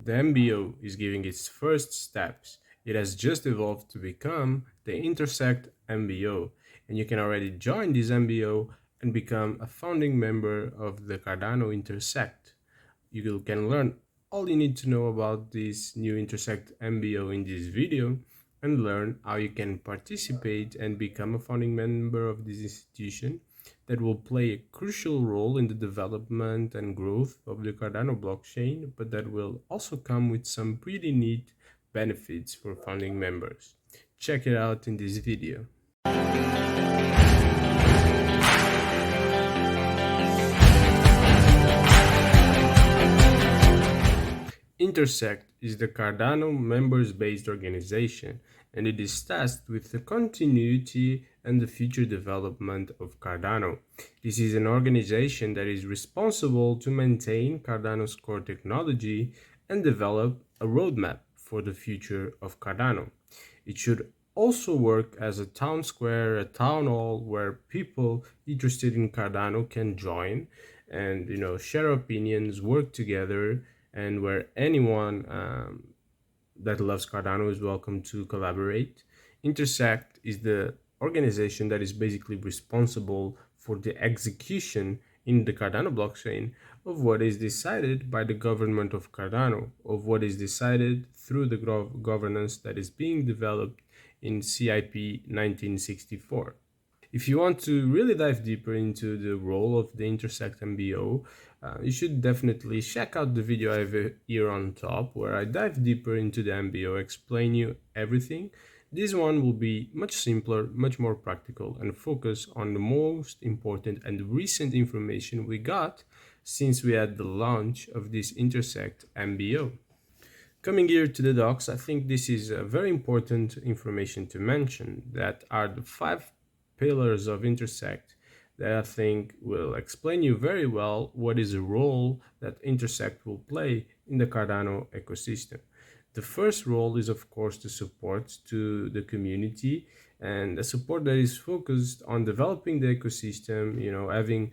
the MBO is giving its first steps. It has just evolved to become the Intersect MBO, and you can already join this MBO and become a founding member of the Cardano Intersect. You can learn all you need to know about this new Intersect MBO in this video and learn how you can participate and become a founding member of this institution that will play a crucial role in the development and growth of the Cardano blockchain, but that will also come with some pretty neat benefits for founding members. Check it out in this video. Intersect is the Cardano Members Organization, and it is tasked with the continuity and the future development of Cardano. This is an organization that is responsible to maintain Cardano's core technology and develop a roadmap for the future of Cardano. It should also work as a town square, a town hall where people interested in Cardano can join and share opinions, work together, and where anyone that loves Cardano is welcome to collaborate. Intersect is the organization that is basically responsible for the execution in the Cardano blockchain of what is decided by the government of Cardano, of what is decided through the governance that is being developed in CIP 1964. If you want to really dive deeper into the role of the Intersect MBO, you should definitely check out the video I have here on top, where I dive deeper into the MBO, explain you everything. This one will be much simpler, much more practical, and focus on the most important and recent information we got since we had the launch of this Intersect MBO. Coming here to the docs, I think this is a very important information to mention, that are the 5 pillars of Intersect that I think will explain you very well what is the role that Intersect will play in the Cardano ecosystem. The first role is, of course, the support to the community, and the support that is focused on developing the ecosystem, having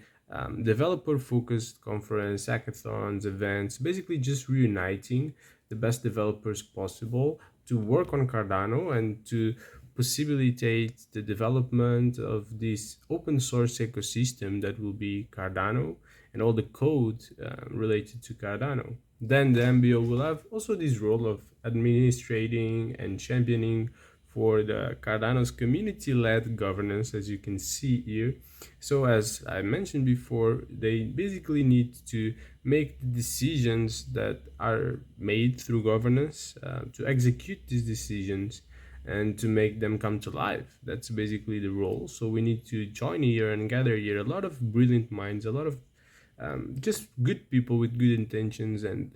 developer-focused conference, hackathons, events, basically just reuniting the best developers possible to work on Cardano and to facilitate the development of this open source ecosystem that will be Cardano and all the code related to Cardano. Then the MBO will have also this role of administrating and championing for the Cardano's community-led governance, as you can see here. So as I mentioned before, they basically need to make the decisions that are made through governance, to execute these decisions and to make them come to life. That's basically the role. So we need to join here and gather here a lot of brilliant minds, a lot of just good people with good intentions and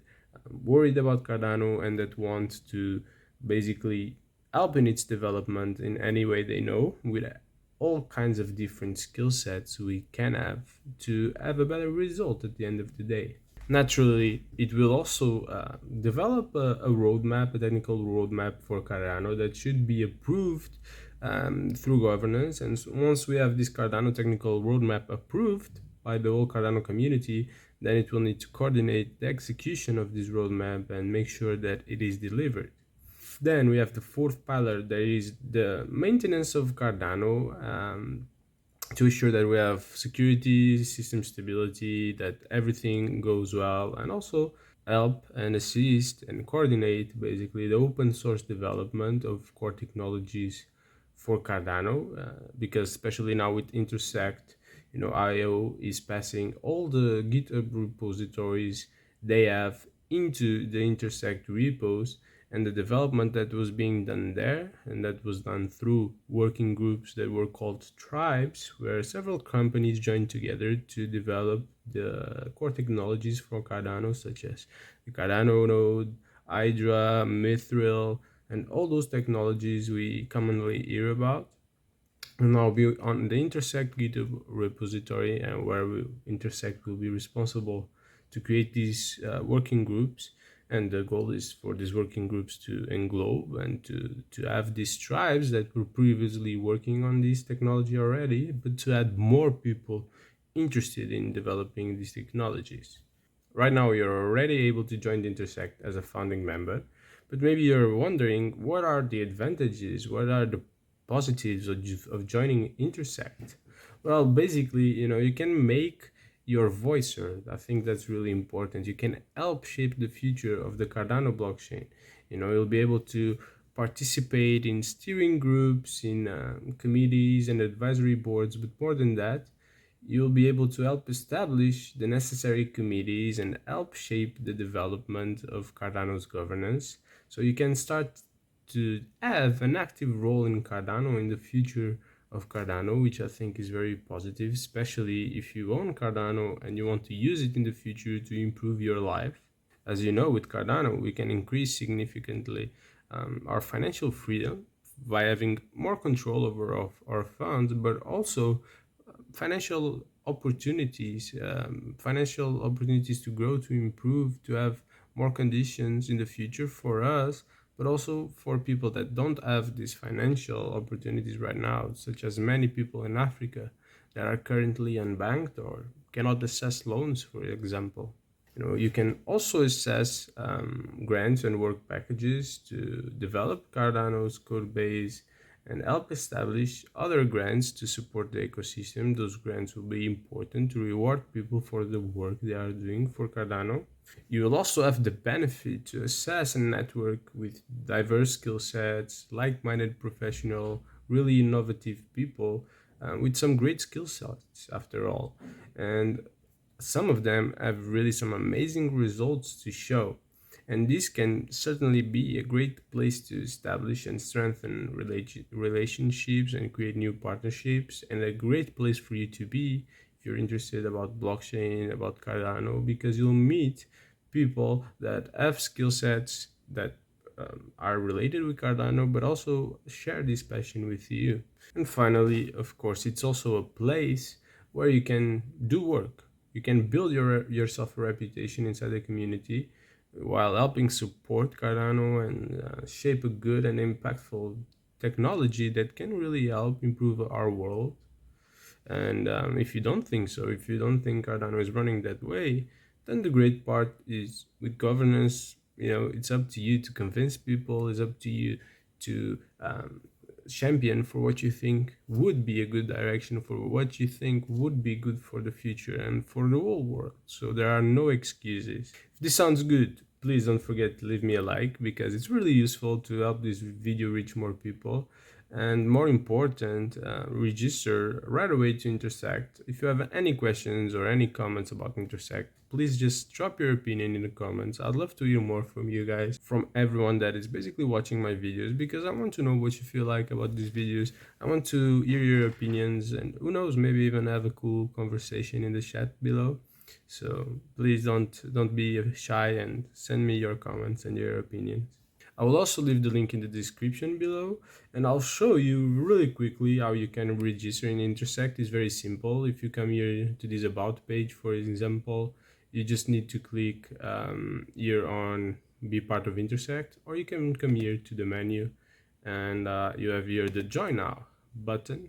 worried about Cardano and that want to basically help in its development in any way they know, with all kinds of different skill sets we can have to have a better result at the end of the day. Naturally, it will also develop a roadmap, a technical roadmap for Cardano that should be approved through governance. And so once we have this Cardano technical roadmap approved by the whole Cardano community, then it will need to coordinate the execution of this roadmap and make sure that it is delivered. Then we have the fourth pillar, that is the maintenance of Cardano, to ensure that we have security, system stability, that everything goes well, and also help and assist and coordinate basically the open source development of core technologies for Cardano, because especially now with Intersect, IO is passing all the GitHub repositories they have into the Intersect repos, and the development that was being done there, and that was done through working groups that were called tribes, where several companies joined together to develop the core technologies for Cardano, such as the Cardano node, Hydra, Mithril, and all those technologies we commonly hear about. And I'll be on the Intersect GitHub repository, and where Intersect will be responsible to create these working groups. And the goal is for these working groups to englobe and to have these tribes that were previously working on this technology already, but to add more people interested in developing these technologies. Right now, you're already able to join the Intersect as a founding member, but maybe you're wondering what are the advantages, what are the positives of joining Intersect? Well, basically, you can make your voice heard. I think that's really important. You can help shape the future of the Cardano blockchain. You'll be able to participate in steering groups, in committees and advisory boards, but more than that, you'll be able to help establish the necessary committees and help shape the development of Cardano's governance. So you can start to have an active role in Cardano in the future of Cardano, which I think is very positive, especially if you own Cardano and you want to use it in the future to improve your life. As you know, with Cardano, we can increase significantly our financial freedom by having more control over our funds, but also financial opportunities to grow, to improve, to have more conditions in the future for us, but also for people that don't have these financial opportunities right now, such as many people in Africa that are currently unbanked or cannot access loans, for example. You can also assess grants and work packages to develop Cardano's code base and help establish other grants to support the ecosystem. Those grants will be important to reward people for the work they are doing for Cardano. You will also have the benefit to assess and network with diverse skill sets, like-minded professional, really innovative people with some great skill sets after all. And some of them have really some amazing results to show. And this can certainly be a great place to establish and strengthen relationships and create new partnerships, and a great place for you to be if you're interested about blockchain, about Cardano, because you'll meet people that have skill sets that are related with Cardano, but also share this passion with you. And finally, of course, it's also a place where you can do work. You can build yourself a reputation inside the community while helping support Cardano and shape a good and impactful technology that can really help improve our world. And if you don't think so, if you don't think Cardano is running that way, then the great part is with governance. It's up to you to convince people. It's up to you to champion for what you think would be a good direction, for what you think would be good for the future and for the whole world. So there are no excuses. If this sounds good, please don't forget to leave me a like, because it's really useful to help this video reach more people. And more important, register right away to Intersect. If you have any questions or any comments about Intersect, please just drop your opinion in the comments. I'd love to hear more from you guys, from everyone that is basically watching my videos, because I want to know what you feel like about these videos. I want to hear your opinions, and who knows, maybe even have a cool conversation in the chat below. So please don't be shy and send me your comments and your opinions. I will also leave the link in the description below, and I'll show you really quickly how you can register in Intersect. It's very simple. If you come here to this about page, for example, you just need to click here on be part of Intersect, or you can come here to the menu and you have here the join now button.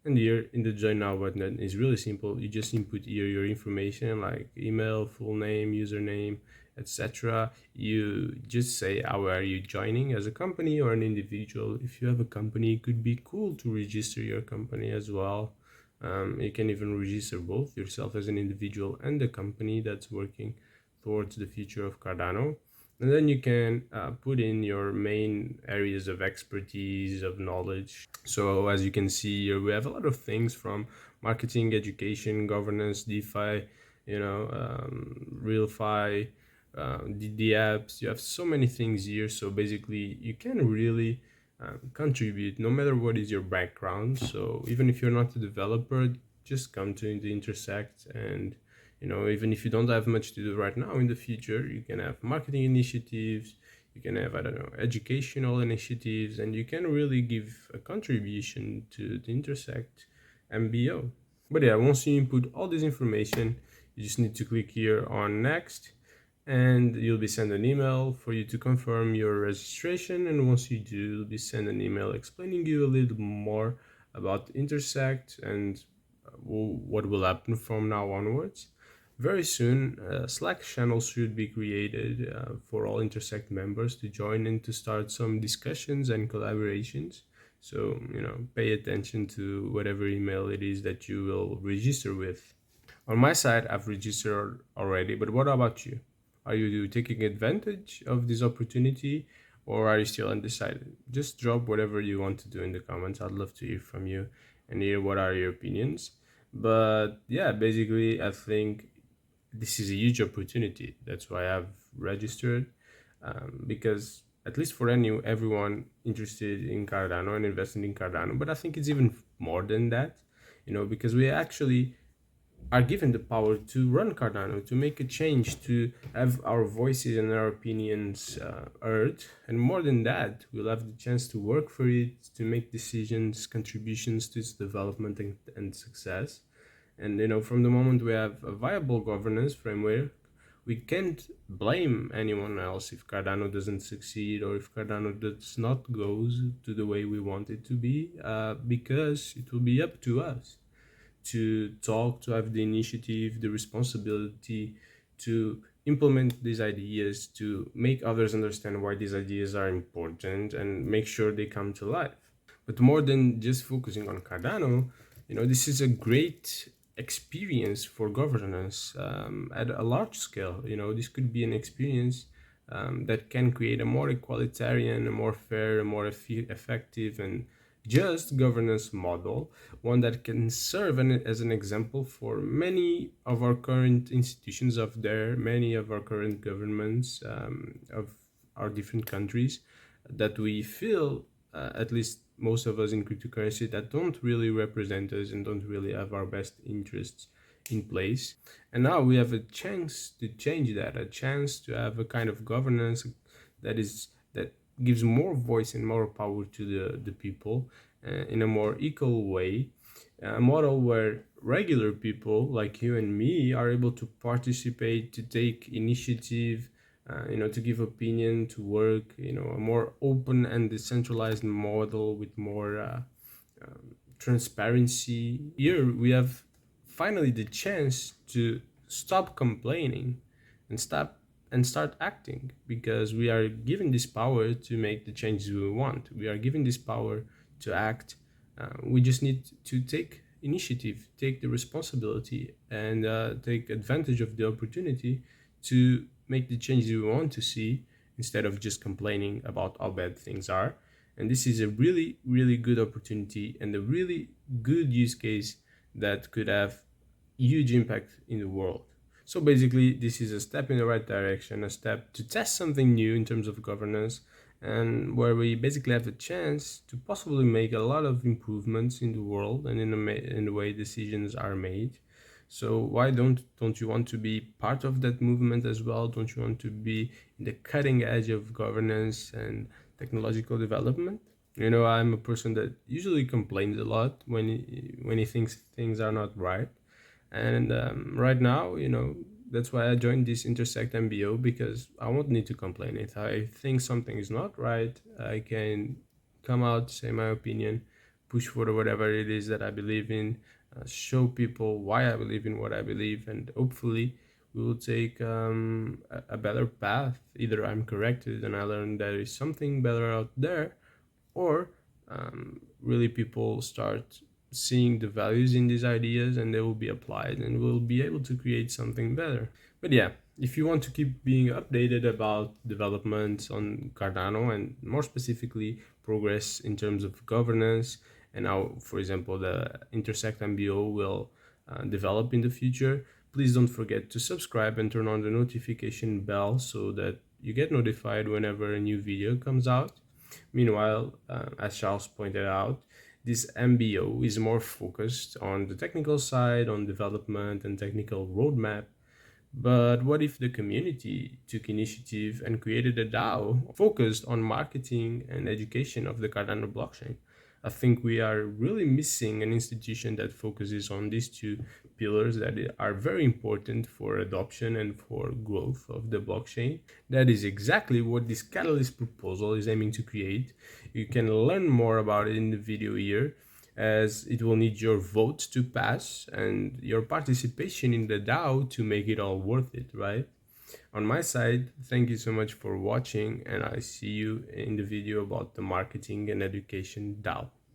And here in the join now button is really simple. You just input here your information like email, full name, username, etc. You just say how are you joining, as a company or an individual. If you have a company, it could be cool to register your company as well. You can even register both, yourself as an individual and the company that's working towards the future of Cardano. And then you can put in your main areas of expertise, of knowledge. So as you can see here, we have a lot of things from marketing, education, governance, DeFi, RealFi, the apps. You have so many things here. So basically, you can really contribute no matter what is your background. So even if you're not a developer, just come to the Intersect, and even if you don't have much to do right now, in the future you can have marketing initiatives, you can have, I don't know, educational initiatives, and you can really give a contribution to the Intersect MBO. But yeah, once you input all this information, you just need to click here on next, and you'll be sent an email for you to confirm your registration. And once you do, you'll be sent an email explaining you a little more about Intersect and what will happen from now onwards. Very soon, Slack channels should be created for all Intersect members to join and to start some discussions and collaborations. So, pay attention to whatever email it is that you will register with. On my side, I've registered already, but what about you? Are you taking advantage of this opportunity or are you still undecided? Just drop whatever you want to do in the comments. I'd love to hear from you and hear what are your opinions. But yeah, basically, I think this is a huge opportunity. That's why I've registered, because at least for everyone interested in Cardano and investing in Cardano, but I think it's even more than that, because we actually are given the power to run Cardano, to make a change, to have our voices and our opinions heard. And more than that, we'll have the chance to work for it, to make decisions, contributions to its development and success. And from the moment we have a viable governance framework, we can't blame anyone else if Cardano doesn't succeed or if Cardano does not go to the way we want it to be, because it will be up to us to talk, to have the initiative, the responsibility to implement these ideas, to make others understand why these ideas are important and make sure they come to life. But more than just focusing on Cardano, this is a great experience for governance at a large scale. This could be an experience that can create a more equalitarian, a more fair, a more effective and just governance model, one that can serve as an example for many of our current institutions many of our current governments of our different countries that we feel, at least most of us in cryptocurrency, that don't really represent us and don't really have our best interests in place. And now we have a chance to change that, a chance to have a kind of governance that gives more voice and more power to the people in a more equal way, a model where regular people like you and me are able to participate, to take initiative, to give opinion, to work, a more open and decentralized model with more transparency. Here we have finally the chance to stop complaining and start acting, because we are given this power to make the changes we want. We are given this power to act. We just need to take initiative, take the responsibility, and take advantage of the opportunity to make the changes we want to see instead of just complaining about how bad things are. And this is a really, really good opportunity and a really good use case that could have huge impact in the world. So basically, this is a step in the right direction, a step to test something new in terms of governance, and where we basically have a chance to possibly make a lot of improvements in the world and in the way decisions are made. So why don't you want to be part of that movement as well? Don't you want to be in the cutting edge of governance and technological development? I'm a person that usually complains a lot when he thinks things are not right. And right now, that's why I joined this Intersect MBO, because I won't need to complain. If I think something is not right, I can come out, say my opinion, push for whatever it is that I believe in, show people why I believe in what I believe, and hopefully we will take a better path. Either I'm corrected and I learn there is something better out there, or really people start seeing the values in these ideas and they will be applied and we'll be able to create something better. But yeah, if you want to keep being updated about developments on Cardano and more specifically progress in terms of governance and how, for example, the Intersect MBO will develop in the future, please don't forget to subscribe and turn on the notification bell so that you get notified whenever a new video comes out. Meanwhile, as Charles pointed out, this MBO is more focused on the technical side, on development and technical roadmap. But what if the community took initiative and created a DAO focused on marketing and education of the Cardano blockchain? I think we are really missing an institution that focuses on these two pillars that are very important for adoption and for growth of the blockchain. That is exactly what this Catalyst proposal is aiming to create. You can learn more about it in the video here. as it will need your vote to pass and your participation in the DAO to make it all worth it, right? On my side, thank you so much for watching, and I see you in the video about the marketing and education DAO.